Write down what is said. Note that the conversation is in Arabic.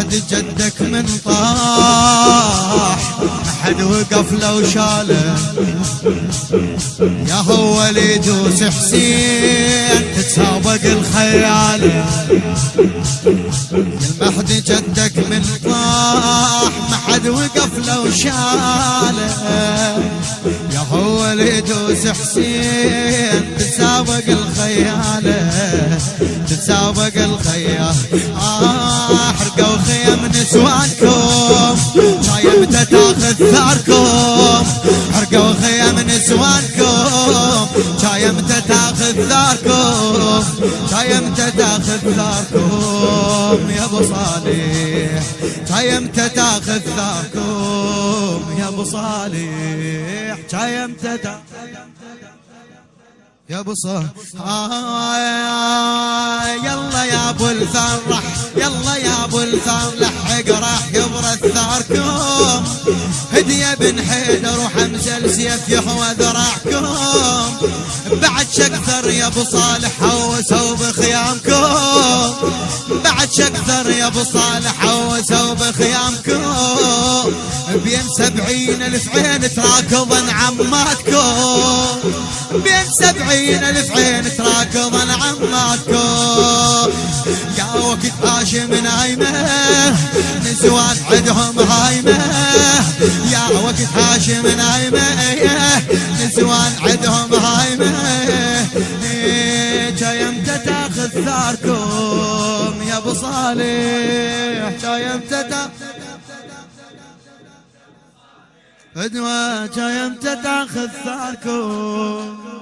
المهدي جدك من طاح حد وقف لو شاله، يا هو اللي يدوس حسين تتسابق الخياله. المهدي جدك من طاح ما حد وقف لو شاله، يا هو اللي يدوس حسين تتسابق الخياله، تتسابق الخياله. حرقوا خيم نسوانكم شايمته تاخذ ثاركم، حرقوا خيم نسوانكم شايمته تاخذ ثاركم، شايمته تاخذ ثاركم يا ابو صالح، شايمته تاخذ ثاركم يا ابو صالح، شايمته يا ابو صالح. يلا يا ابو الفرح، يلا يا ابو الفرح راح يبرد ثاركم، هديه بن حيدر وحمزه السيف يحوى ذراعكم، بعد شكثر يا ابو صالح حوسوا بخيامكم، بعد شكثر يا ابو صالح حوسوا بخيامكم، بين 70,000 عين تراكضن عماتكم، بين 70,000 عين تراكضن عماتكم. يا وقت هاشم نايمه نسوان عدهم هايمه، يا وقت هاشم نايمه نسوان عدهم هايمه، جايمته تاخذ ثاركم يا ابو صالح، جايمته فدوى جايمته تاخذ ثاركم.